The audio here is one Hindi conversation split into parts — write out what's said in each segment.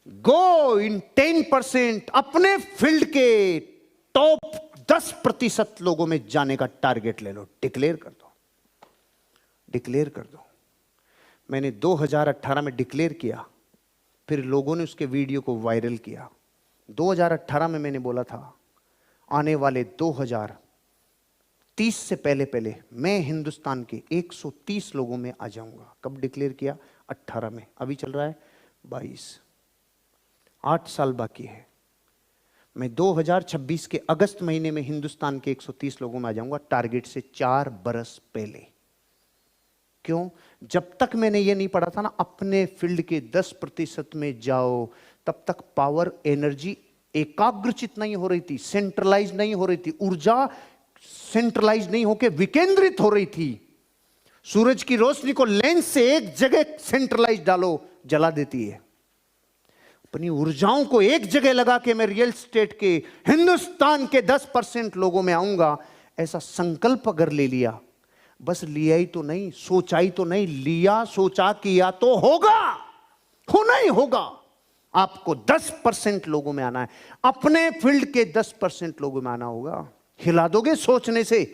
गो इन 10%, अपने फील्ड के टॉप 10% लोगों में जाने का टारगेट ले लो, डिक्लेयर कर दो, डिक्लेयर कर दो। मैंने 2018 में डिक्लेयर किया, फिर लोगों ने उसके वीडियो को वायरल किया। 2018 में मैंने बोला था आने वाले 2030 से पहले पहले मैं हिंदुस्तान के 130 लोगों में आ जाऊंगा। कब डिक्लेयर किया? 18 में। अभी चल रहा है 22, 8 साल बाकी है। मैं 2026 के अगस्त महीने में हिंदुस्तान के 130 लोगों में आ जाऊंगा, टारगेट से 4 बरस पहले। क्यों? जब तक मैंने ये नहीं पढ़ा था ना, अपने फील्ड के 10% में जाओ, तब तक पावर एनर्जी एकाग्रचित नहीं हो रही थी, सेंट्रलाइज नहीं हो रही थी, ऊर्जा सेंट्रलाइज नहीं होकर विकेंद्रित हो रही थी। सूरज की रोशनी को लेंस से एक जगह सेंट्रलाइज डालो, जला देती है। अपनी ऊर्जाओं को एक जगह लगा के मैं रियल एस्टेट के हिंदुस्तान के 10% लोगों में आऊंगा, ऐसा संकल्प अगर ले लिया, बस लिया ही तो नहीं, सोचा ही तो नहीं, लिया, सोचा, किया तो होगा, होना ही होगा। आपको 10% लोगों में आना है, अपने फील्ड के 10% लोगों में आना होगा। हिला दोगे सोचने से?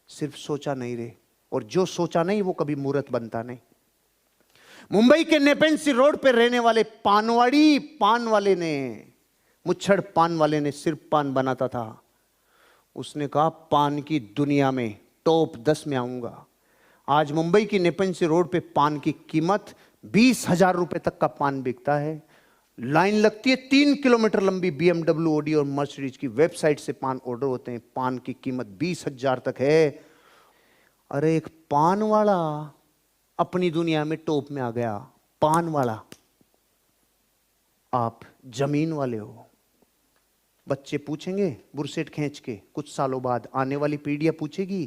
सिर्फ सोचा नहीं रे, और जो सोचा नहीं वो कभी मूर्त बनता नहीं। मुंबई के नेपेंसी रोड पे रहने वाले पानवाड़ी पान वाले ने, मुच्छड़ पान वाले ने सिर्फ पान बनाता था। उसने कहा पान की दुनिया में टॉप 10 में आऊंगा। आज मुंबई की नेपेंसी रोड पे पान की कीमत 20,000 रुपए तक का पान बिकता है। लाइन लगती है 3 किलोमीटर लंबी। BMW, ऑडी और मर्सिडीज की वेबसाइट से पान ऑर्डर होते हैं। पान की कीमत 20,000 तक है। अरे एक पान वाला अपनी दुनिया में टॉप में आ गया। पान वाला। आप जमीन वाले हो। बच्चे पूछेंगे बुरसेट खींच के, कुछ सालों बाद आने वाली पीढ़ियां पूछेगी,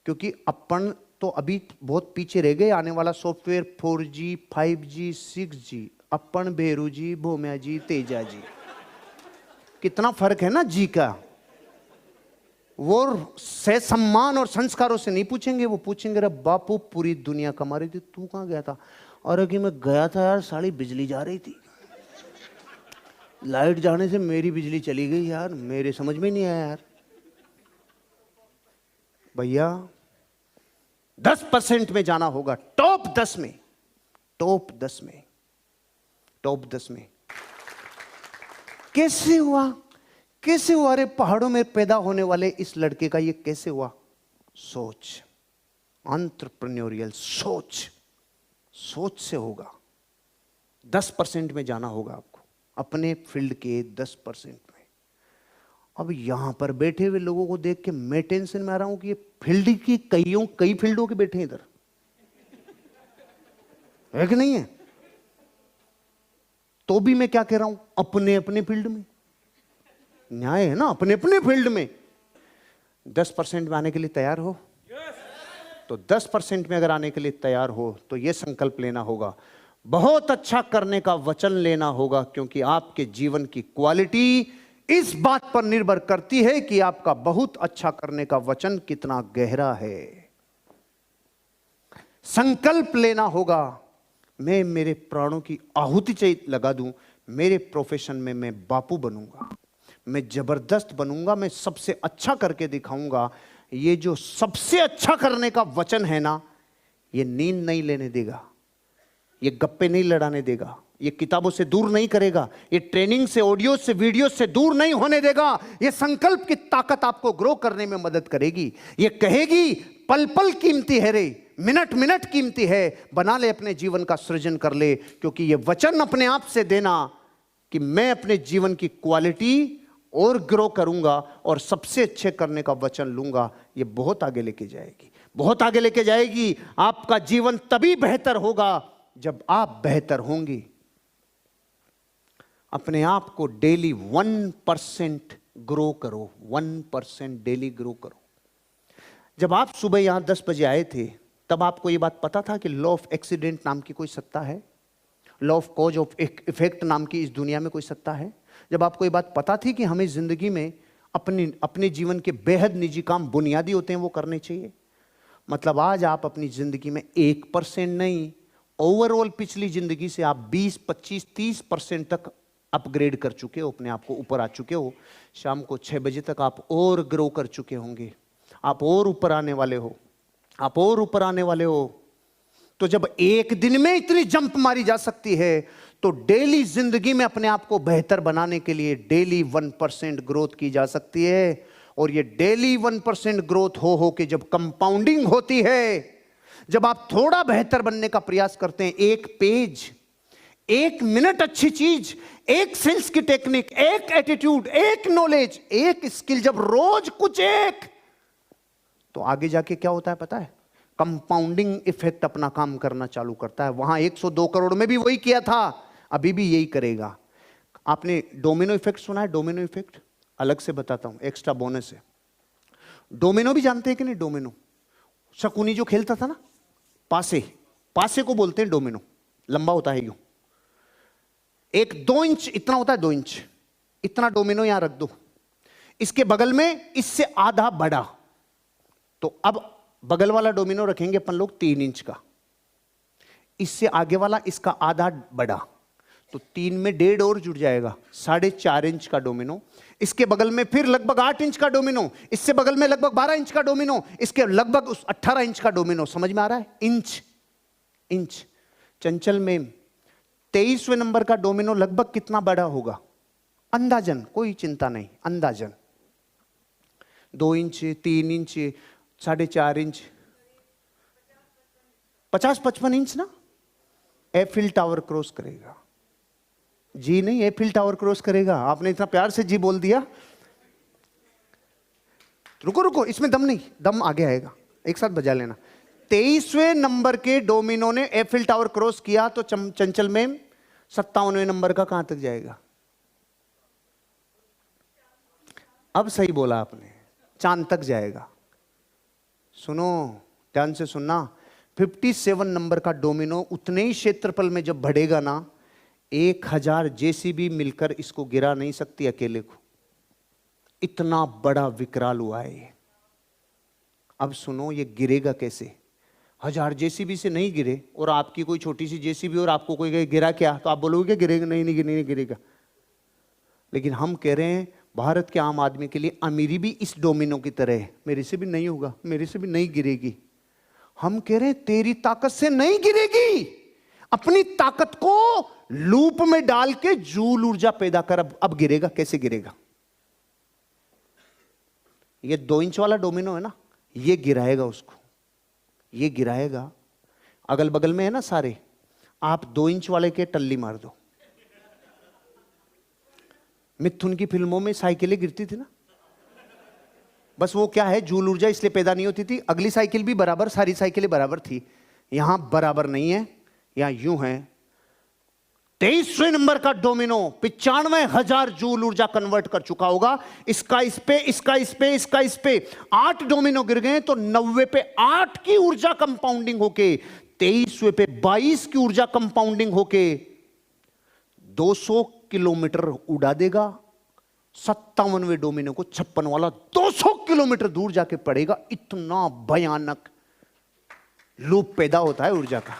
क्योंकि अपन तो अभी बहुत पीछे रह गए। आने वाला सॉफ्टवेयर 4G, 5G, 6G, अपन भेरू जी, भोम्या जी, तेजा जी, कितना फर्क है ना जी का। वो से सम्मान और संस्कारों से नहीं पूछेंगे, वो पूछेंगे रे बापू पूरी दुनिया कमा रही थी, तू कहाँ गया था? अरे कि मैं गया था यार, सारी बिजली जा रही थी, लाइट जाने से मेरी बिजली चली गई यार, मेरे समझ में नहीं आया यार। भैया 10% में जाना होगा, टॉप 10 में, टॉप 10 में, टॉप 10 में। कैसे हुआ? कैसे हुआ? अरे पहाड़ों में पैदा होने वाले इस लड़के का ये कैसे हुआ? सोच, एंटरप्रेन्योरियल सोच, सोच से होगा। 10% में जाना होगा आपको, अपने फील्ड के 10% में। अब यहां पर बैठे हुए लोगों को देख के मैं टेंशन में आ रहा हूं कि ये फील्ड की कई फील्डों के बैठे हैं इधर, है कि नहीं है? तो भी मैं क्या कह रहा हूं, अपने अपने फील्ड में। न्याय है ना, अपने अपने फील्ड में। 10% में आने के लिए तैयार हो? तो 10% में अगर आने के लिए तैयार हो तो यह संकल्प लेना होगा, बहुत अच्छा करने का वचन लेना होगा, क्योंकि आपके जीवन की क्वालिटी इस बात पर निर्भर करती है कि आपका बहुत अच्छा करने का वचन कितना गहरा है। संकल्प लेना होगा, मैं मेरे प्राणों की आहुति लगा दूं, मेरे प्रोफेशन में मैं बापू बनूंगा, मैं जबरदस्त बनूंगा, मैं सबसे अच्छा करके दिखाऊंगा। ये जो सबसे अच्छा करने का वचन है ना, ये नींद नहीं लेने देगा, ये गप्पे नहीं लड़ाने देगा, ये किताबों से दूर नहीं करेगा, ये ट्रेनिंग से, ऑडियो से, वीडियो से दूर नहीं होने देगा। ये संकल्प की ताकत आपको ग्रो करने में मदद करेगी। ये कहेगी पल पल कीमती है रे, मिनट मिनट कीमती है, बना ले, अपने जीवन का सृजन कर ले। क्योंकि ये वचन अपने आप से देना कि मैं अपने जीवन की क्वालिटी और ग्रो करूंगा और सबसे अच्छे करने का वचन लूंगा, ये बहुत आगे लेके जाएगी, बहुत आगे लेके जाएगी। आपका जीवन तभी बेहतर होगा जब आप बेहतर होंगे। अपने आप को डेली 1% ग्रो करो, 1% डेली ग्रो करो। जब आप सुबह यहां 10 बजे आए थे, तब आपको यह बात पता था कि लॉ ऑफ एक्सीडेंट नाम की कोई सत्ता है? Law of cause of effect नाम की इस दुनिया में कोई सत्ता है? जब आपको ये बात पता थी कि हमें जिंदगी में अपने जीवन के बेहद निजी काम बुनियादी होते हैं वो करने चाहिए, मतलब आज आप अपनी जिंदगी में 1% नहीं, ओवरऑल पिछली जिंदगी से आप 20, 25, 30% तक अपग्रेड कर चुके हो, अपने आप को ऊपर आ चुके हो। शाम को 6 बजे तक आप और ग्रो कर चुके होंगे, आप और ऊपर आने वाले हो, आप और ऊपर आने वाले हो। तो जब एक दिन में इतनी जंप मारी जा सकती है, तो डेली जिंदगी में अपने आप को बेहतर बनाने के लिए डेली 1% ग्रोथ की जा सकती है। और ये डेली 1% ग्रोथ हो के जब कंपाउंडिंग होती है, जब आप थोड़ा बेहतर बनने का प्रयास करते हैं, एक पेज, 1 मिनट अच्छी चीज, एक सेल्स की टेक्निक, एक एटीट्यूड, एक नॉलेज, एक स्किल, जब रोज कुछ एक, तो आगे जाके क्या होता है पता है? कंपाउंडिंग इफेक्ट अपना काम करना चालू करता है। वहां 102 करोड़ में भी वही किया था, अभी भी यही करेगा। आपने डोमिनो इफेक्ट सुना है? डोमिनो इफेक्ट अलग से बताता हूं, एक्स्ट्रा बोनस है। डोमिनो भी जानते हैं कि नहीं? डोमिनो, शकुनी जो खेलता था ना, पासे, पासे को बोलते हैं डोमिनो। लंबा होता है यूं, एक 2 इंच इतना होता है, 2 इंच इतना डोमिनो यहां रख दो, इसके बगल में इससे आधा बड़ा, तो अब बगल वाला डोमिनो रखेंगे अपन लोग 3 इंच का, इससे आगे वाला इसका आधा बड़ा, तो 3 में 1.5 और जुड़ जाएगा, 4.5 इंच का डोमिनो। इसके बगल में फिर लगभग 8 इंच का डोमिनो, इससे बगल में लगभग 12 इंच का डोमिनो, इसके लगभग 18 इंच का डोमिनो। समझ में आ रहा है? Inch inch. चंचल में 23वें नंबर का डोमिनो लगभग कितना बड़ा होगा? अंदाजन, कोई चिंता नहीं, अंदाजन 2 इंच, 3 इंच, 4.5 इंच, 50-55 इंच ना। एफिल टावर क्रॉस करेगा। जी नहीं, एफिल टावर क्रॉस करेगा। आपने इतना प्यार से जी बोल दिया। रुको रुको, इसमें दम नहीं, दम आगे आएगा, एक साथ बजा लेना। 23वें नंबर के डोमिनो ने एफिल टावर क्रॉस किया, तो चंचल में 57वें नंबर का कहां तक जाएगा? अब सही बोला आपने, चांद तक जाएगा। सुनो, ध्यान से सुनना, 57 नंबर का डोमिनो उतने ही क्षेत्रफल में जब बढ़ेगा ना, 1000 जेसीबी मिलकर इसको गिरा नहीं सकती अकेले को। इतना बड़ा विकराल हुआ है ये। अब सुनो, ये गिरेगा कैसे? 1000 जेसीबी से नहीं गिरे, और आपकी कोई छोटी सी जेसीबी और आपको कोई गिरा क्या, तो आप बोलोगे कि गिरेगा? नहीं नहीं, नहीं गिरेगा। लेकिन हम कह रहे हैं भारत के आम आदमी के लिए अमीरी भी इस डोमिनो की तरह है। मेरे से भी नहीं होगा, मेरे से भी नहीं गिरेगी। हम कह रहे हैं तेरी ताकत से नहीं गिरेगी, अपनी ताकत को लूप में डाल के जूल ऊर्जा पैदा कर। अब गिरेगा कैसे? गिरेगा, ये 2 इंच वाला डोमिनो है ना, ये गिराएगा उसको, ये गिराएगा। अगल बगल में है ना सारे, आप 2 इंच वाले के टल्ली मार दो। मिथुन की फिल्मों में साइकिलें गिरती थी ना, बस वो क्या है, जूल ऊर्जा इसलिए पैदा नहीं होती थी। अगली साइकिल भी बराबर, सारी साइकिलें बराबर थी। यहां बराबर नहीं है, यहां यूं है। 23वें नंबर का डोमिनो 95,000 जूल ऊर्जा कन्वर्ट कर चुका होगा। इसका इस पे, इसका इस पे, इसका इस पे, 8 डोमिनो गिर गए, तो 90 पे 8 की ऊर्जा कंपाउंडिंग होके, 23वें पे 22 की ऊर्जा कंपाउंडिंग होके 200 किलोमीटर उड़ा देगा। 57वें डोमिनो को 56 वाला 200 किलोमीटर दूर जाके पड़ेगा। इतना भयानक लूप पैदा होता है ऊर्जा का।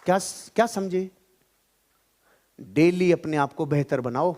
क्या क्या समझे? डेली अपने आप को बेहतर बनाओ।